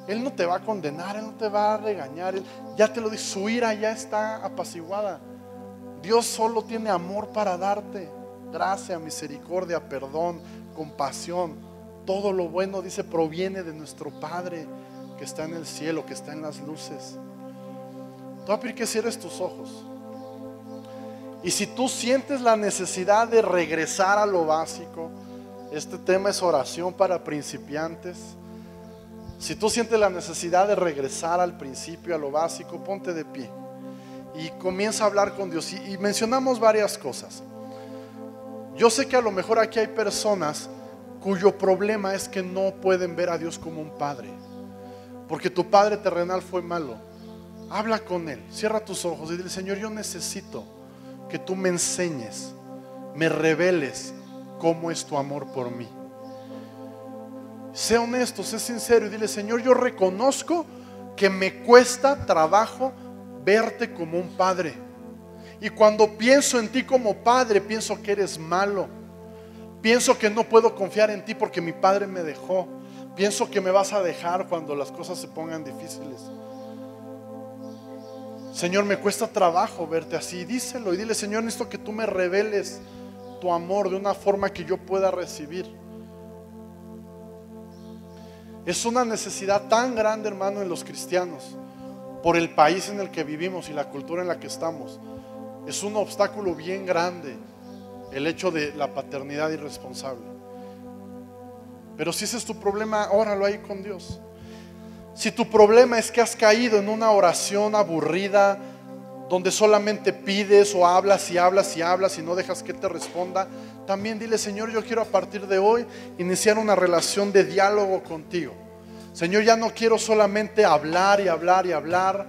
Él no te va a condenar, Él no te va a regañar. Él ya te lo dice, su ira ya está apaciguada. Dios solo tiene amor para darte. Gracia, misericordia, perdón, compasión. Todo lo bueno, dice, proviene de nuestro Padre que está en el cielo, que está en las luces. Tú a pedir que cierres tus ojos. Y si tú sientes la necesidad de regresar a lo básico, este tema es oración para principiantes. Si tú sientes la necesidad de regresar al principio, a lo básico, ponte de pie y comienza a hablar con Dios. Y mencionamos varias cosas. Yo sé que a lo mejor aquí hay personas cuyo problema es que no pueden ver a Dios como un padre, porque tu padre terrenal fue malo. Habla con Él, cierra tus ojos y dile: Señor, yo necesito que tú me enseñes me reveles cómo es tu amor por mí. Sé honesto, sé sincero y dile: Señor, yo reconozco que me cuesta trabajo verte como un padre. Y cuando pienso en ti como padre, pienso que eres malo. Pienso que no puedo confiar en ti porque mi padre me dejó. Pienso que me vas a dejar cuando las cosas se pongan difíciles. Señor, me cuesta trabajo verte así. Díselo y dile: Señor, necesito que tú me reveles tu amor de una forma que yo pueda recibir. Es una necesidad tan grande, hermano, en los cristianos, por el país en el que vivimos y la cultura en la que estamos. Es un obstáculo bien grande el hecho de la paternidad irresponsable. Pero si ese es tu problema, óralo ahí con Dios. Si tu problema es que has caído en una oración aburrida, donde solamente pides o hablas y hablas y hablas y no dejas que te responda, también dile: Señor, yo quiero a partir de hoy iniciar una relación de diálogo contigo. Señor, ya no quiero solamente hablar y hablar y hablar,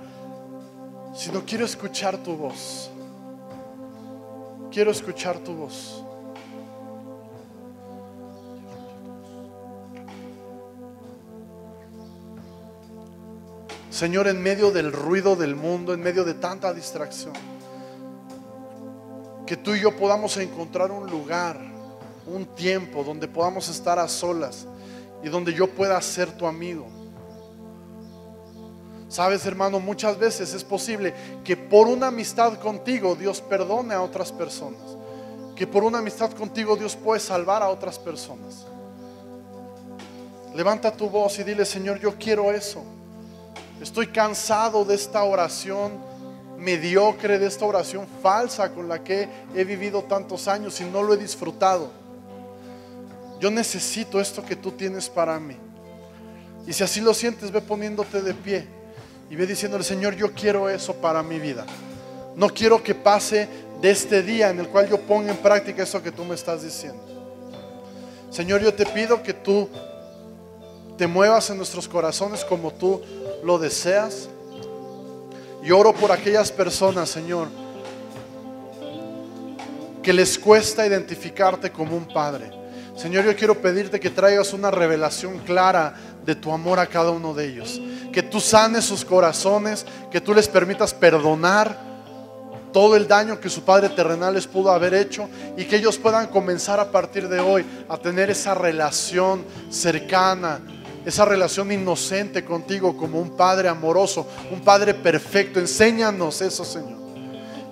sino quiero escuchar tu voz. Quiero escuchar tu voz. Señor, en medio del ruido del mundo, en medio de tanta distracción, que tú y yo podamos encontrar un lugar, un tiempo donde podamos estar a solas y donde yo pueda ser tu amigo. Sabes, hermano, muchas veces es posible que por una amistad contigo Dios perdone a otras personas, que por una amistad contigo Dios puede salvar a otras personas. Levanta tu voz y dile: Señor, yo quiero eso. Estoy cansado de esta oración mediocre, de esta oración falsa con la que he vivido tantos años y no lo he disfrutado. Yo necesito esto que tú tienes para mí. Y si así lo sientes, ve poniéndote de pie y ve diciéndole: Señor, yo quiero eso para mi vida. No quiero que pase de este día en el cual yo ponga en práctica eso que tú me estás diciendo. Señor, yo te pido que tú te muevas en nuestros corazones como tú lo deseas. Y oro por aquellas personas, Señor, que les cuesta identificarte como un padre. Señor, yo quiero pedirte que traigas una revelación clara de tu amor a cada uno de ellos. Que tú sanes sus corazones, que tú les permitas perdonar todo el daño que su padre terrenal les pudo haber hecho, y que ellos puedan comenzar a partir de hoy a tener esa relación cercana, esa relación inocente contigo como un padre amoroso, un padre perfecto. Enséñanos eso, Señor.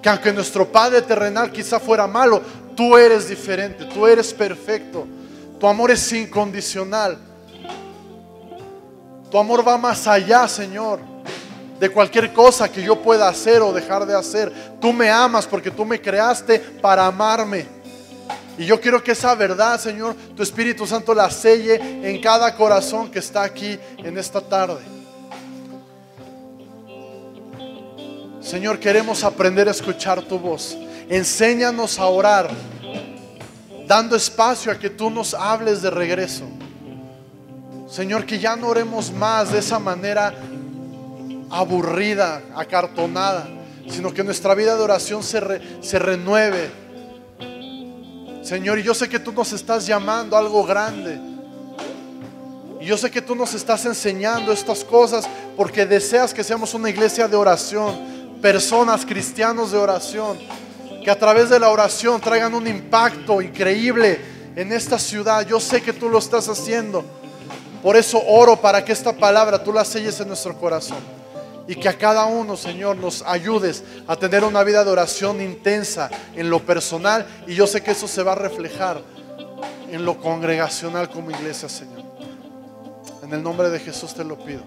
Que aunque nuestro padre terrenal quizá fuera malo, tú eres diferente, tú eres perfecto. Tu amor es incondicional. Tu amor va más allá, Señor, de cualquier cosa que yo pueda hacer o dejar de hacer. Tú me amas porque tú me creaste para amarme. Y yo quiero que esa verdad, Señor, tu Espíritu Santo la selle en cada corazón que está aquí en esta tarde. Señor, queremos aprender a escuchar tu voz. Enséñanos a orar, dando espacio a que tú nos hables de regreso. Señor, que ya no oremos más de esa manera aburrida, acartonada, sino que nuestra vida de oración se renueve. Señor, y yo sé que tú nos estás llamando a algo grande. Y yo sé que tú nos estás enseñando estas cosas porque deseas que seamos una iglesia de oración, personas, cristianos de oración, que a través de la oración traigan un impacto increíble en esta ciudad. Yo sé que tú lo estás haciendo. Por eso oro para que esta palabra tú la selles en nuestro corazón. Y que a cada uno, Señor, nos ayudes a tener una vida de oración intensa en lo personal. Y yo sé que eso se va a reflejar en lo congregacional como iglesia, Señor. En el nombre de Jesús te lo pido.